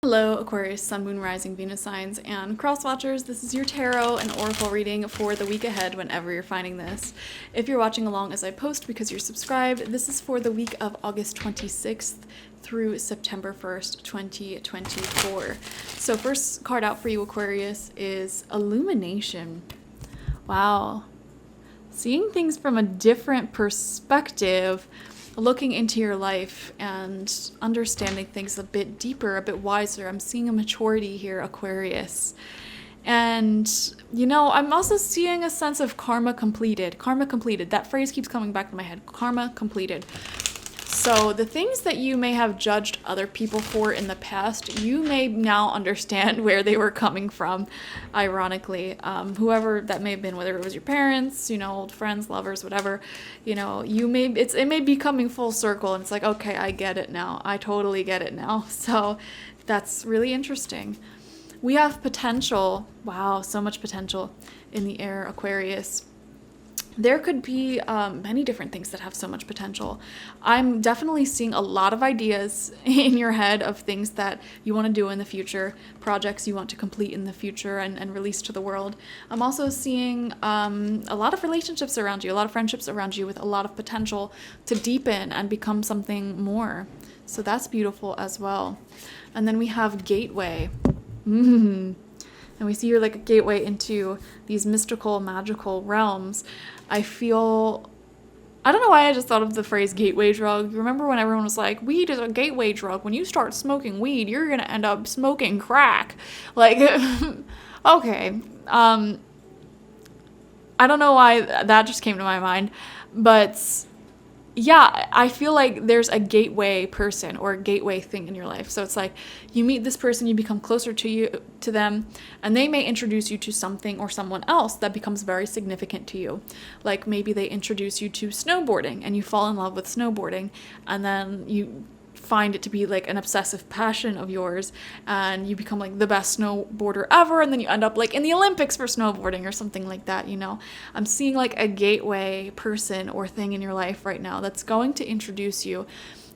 Hello, Aquarius, Sun, Moon, Rising, Venus signs, and cross watchers. This is your tarot and oracle reading for the week ahead whenever you're finding this. If you're watching along as I post because you're subscribed, this is for the week of August 26th through September 1st, 2024. So first card out for you, Aquarius, is Illumination. Wow. Seeing things from a different perspective, looking into your life and understanding things a bit deeper, a bit wiser. I'm seeing a maturity here, Aquarius. And, I'm also seeing a sense of karma completed. Karma completed. That phrase keeps coming back to my head. Karma completed. So the things that you may have judged other people for in the past, you may now understand where they were coming from, ironically. Whoever that may have been, whether it was your parents, old friends, lovers, whatever, it may be coming full circle, and it's like, okay, I get it now. I totally get it now. So that's really interesting. We have potential. Wow, so much potential in the air, Aquarius. There could be many different things that have so much potential. I'm definitely seeing a lot of ideas in your head of things that you want to do in the future, projects you want to complete in the future and release to the world. I'm also seeing a lot of relationships around you, a lot of friendships around you with a lot of potential to deepen and become something more. So that's beautiful as well. And then we have Gateway. And we see you're like a gateway into these mystical, magical realms. I don't know why I just thought of the phrase gateway drug. Remember when everyone was like, weed is a gateway drug. When you start smoking weed, you're going to end up smoking crack. Like, okay. I don't know why that just came to my mind. But yeah, I feel like there's a gateway person or a gateway thing in your life. So it's like you meet this person, you become closer to them, and they may introduce you to something or someone else that becomes very significant to you. Like maybe they introduce you to snowboarding and you fall in love with snowboarding, and then you find it to be like an obsessive passion of yours, and you become like the best snowboarder ever, and then you end up like in the Olympics for snowboarding or something like that. I'm seeing like a gateway person or thing in your life right now that's going to introduce you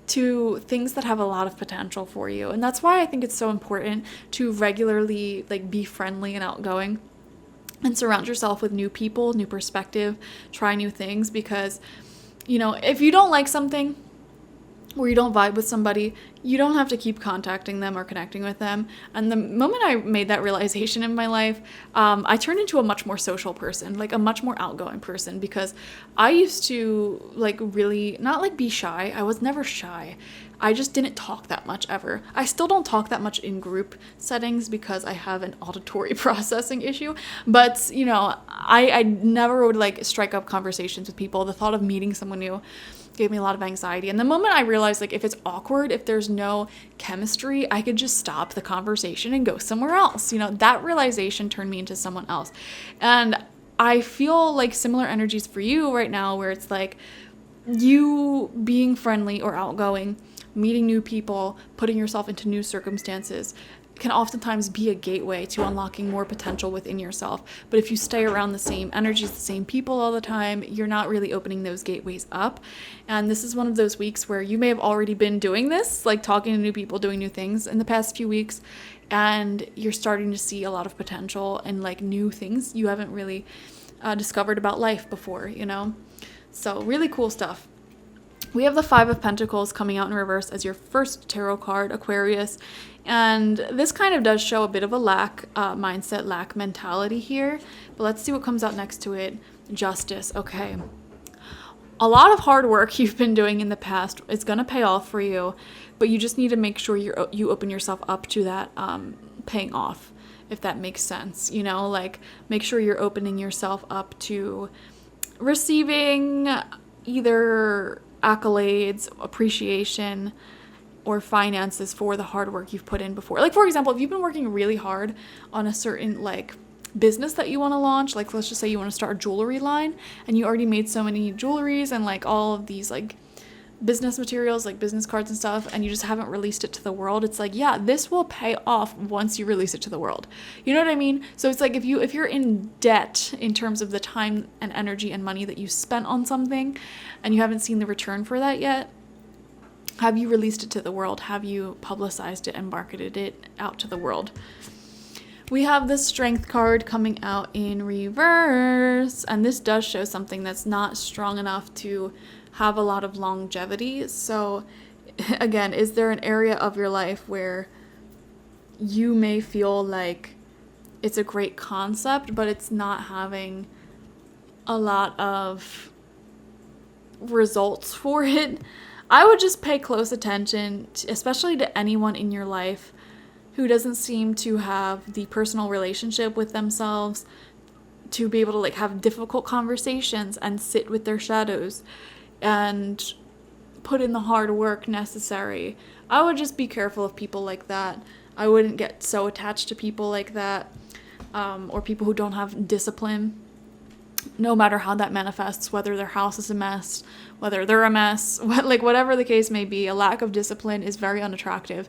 to things that have a lot of potential for you. And that's why I think it's so important to regularly like be friendly and outgoing and surround yourself with new people, new perspective, try new things, because if you don't like something or you don't vibe with somebody, you don't have to keep contacting them or connecting with them. And the moment I made that realization in my life, I turned into a much more social person, like a much more outgoing person, because I used to like really not like be shy. I was never shy. I just didn't talk that much ever. I still don't talk that much in group settings because I have an auditory processing issue. But, I never would like strike up conversations with people. The thought of meeting someone new gave me a lot of anxiety. And the moment I realized like if it's awkward, if there's no chemistry, I could just stop the conversation and go somewhere else. That realization turned me into someone else. And I feel like similar energies for you right now, where it's like you being friendly or outgoing, meeting new people, putting yourself into new circumstances can oftentimes be a gateway to unlocking more potential within yourself. But if you stay around the same energies, the same people all the time, you're not really opening those gateways up. And this is one of those weeks where you may have already been doing this, like talking to new people, doing new things in the past few weeks, and you're starting to see a lot of potential and like new things you haven't really discovered about life before, So really cool stuff. We have the Five of Pentacles coming out in reverse as your first tarot card, Aquarius. And this kind of does show a bit of a lack mindset, lack mentality here. But let's see what comes out next to it. Justice. Okay. A lot of hard work you've been doing in the past is going to pay off for you, but you just need to make sure you open yourself up to that paying off, if that makes sense. Like make sure you're opening yourself up to receiving either accolades, appreciation, or finances for the hard work you've put in before. Like, for example, if you've been working really hard on a certain like business that you want to launch, like let's just say you want to start a jewelry line and you already made so many jewelries and like all of these like business materials, like business cards and stuff, and you just haven't released it to the world, it's like, yeah, this will pay off once you release it to the world. You know what I mean? So it's like if you're in debt in terms of the time and energy and money that you spent on something and you haven't seen the return for that yet, Have you released it to the world? Have you publicized it and marketed it out to the world? We have the Strength card coming out in reverse, and this does show something that's not strong enough to have a lot of longevity. So again, is there an area of your life where you may feel like it's a great concept, but it's not having a lot of results for it? I would just pay close attention, especially to anyone in your life who doesn't seem to have the personal relationship with themselves to be able to like have difficult conversations and sit with their shadows and put in the hard work necessary. I would just be careful of people like that. I wouldn't get so attached to people like that, or people who don't have discipline, no matter how that manifests, whether their house is a mess, whether they're a mess, whatever the case may be. A lack of discipline is very unattractive.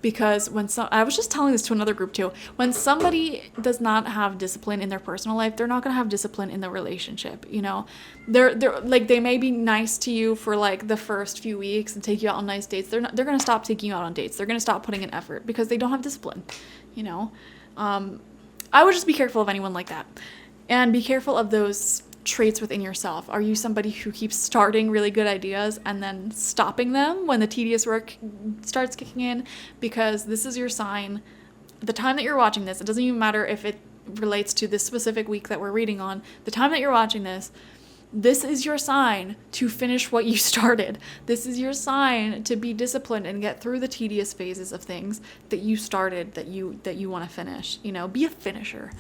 Because I was just telling this to another group too, when somebody does not have discipline in their personal life, they're not going to have discipline in the relationship, you know? They're like, they may be nice to you for like the first few weeks and take you out on nice dates. They're going to stop taking you out on dates. They're going to stop putting in effort because they don't have discipline, you know? I would just be careful of anyone like that, and be careful of those traits within yourself. Are you somebody who keeps starting really good ideas and then stopping them when the tedious work starts kicking in? Because this is your sign. The time that you're watching this, it doesn't even matter if it relates to this specific week that we're reading on. The time that you're watching this is your sign to finish what you started. This is your sign to be disciplined and get through the tedious phases of things that you started, that you want to finish. You know, be a finisher.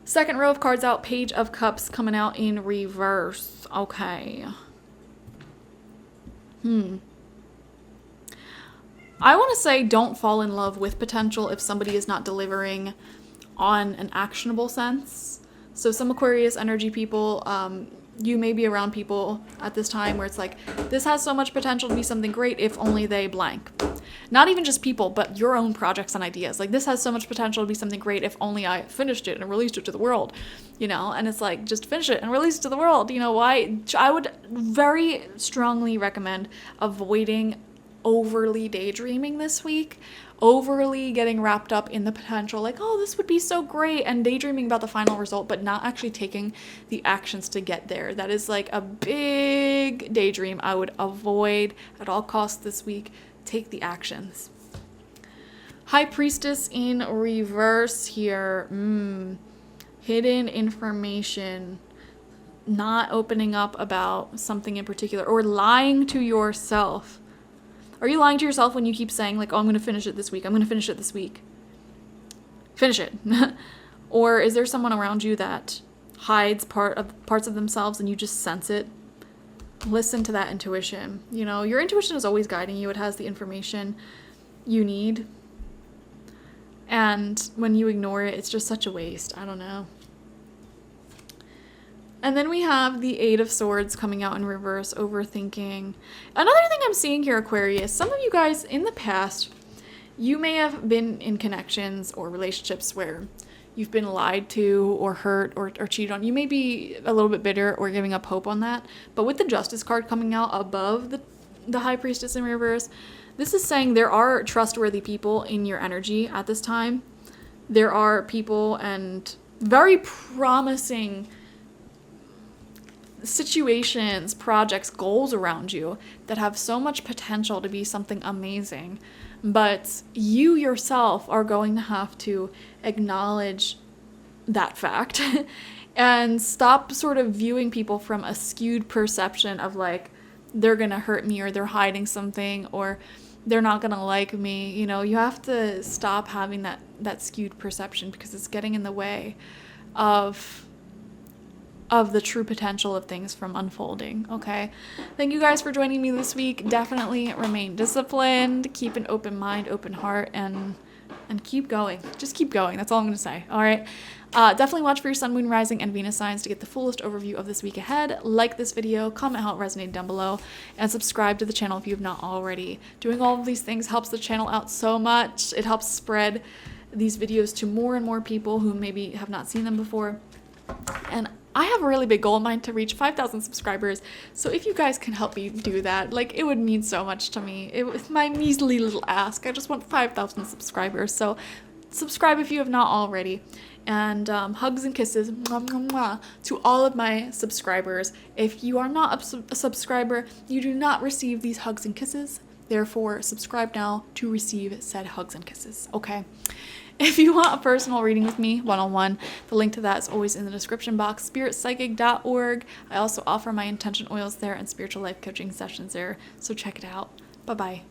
Second row of cards out, Page of Cups coming out in reverse. Okay. I want to say don't fall in love with potential if somebody is not delivering on an actionable sense. So some Aquarius energy people, you may be around people at this time where it's like, this has so much potential to be something great if only they blank. Not even just people, but your own projects and ideas. Like, this has so much potential to be something great if only I finished it and released it to the world, you know? And it's like, just finish it and release it to the world. You know why? I would very strongly recommend avoiding overly daydreaming this week, overly getting wrapped up in the potential, like, oh, this would be so great, and daydreaming about the final result, but not actually taking the actions to get there. That is like a big daydream I would avoid at all costs this week. Take the actions. High Priestess in reverse here. Hidden information. Not opening up about something in particular, or lying to yourself. Are you lying to yourself when you keep saying, like, oh, I'm going to finish it this week. I'm going to finish it this week. Finish it. Or is there someone around you that hides parts of themselves and you just sense it? Listen to that intuition. You know, your intuition is always guiding you. It has the information you need. And when you ignore it, it's just such a waste. I don't know. And then we have the Eight of Swords coming out in reverse, overthinking. Another thing I'm seeing here, Aquarius, some of you guys in the past, you may have been in connections or relationships where you've been lied to or hurt or cheated on. You may be a little bit bitter or giving up hope on that. But with the Justice card coming out above the High Priestess in reverse, this is saying there are trustworthy people in your energy at this time. There are people and very promising situations, projects, goals around you that have so much potential to be something amazing. But you yourself are going to have to acknowledge that fact and stop sort of viewing people from a skewed perception of like, they're going to hurt me or they're hiding something or they're not going to like me. You know, you have to stop having that skewed perception because it's getting in the way of the true potential of things from unfolding, okay? Thank you guys for joining me this week. Definitely remain disciplined, keep an open mind, open heart, and keep going. Just keep going. That's all I'm going to say, all right? Definitely watch for your sun, moon, rising, and Venus signs to get the fullest overview of this week ahead. Like this video, comment how it resonated down below, and subscribe to the channel if you have not already. Doing all of these things helps the channel out so much. It helps spread these videos to more and more people who maybe have not seen them before. And I have a really big goal in mind to reach 5,000 subscribers. So if you guys can help me do that, like, it would mean so much to me. It was my measly little ask. I just want 5,000 subscribers. So subscribe if you have not already. And hugs and kisses mwah, mwah, mwah, to all of my subscribers. If you are not a subscriber, you do not receive these hugs and kisses. Therefore, subscribe now to receive said hugs and kisses. Okay. If you want a personal reading with me, one-on-one, the link to that is always in the description box, spiritpsychic.org. I also offer my intention oils there and spiritual life coaching sessions there, so check it out. Bye-bye.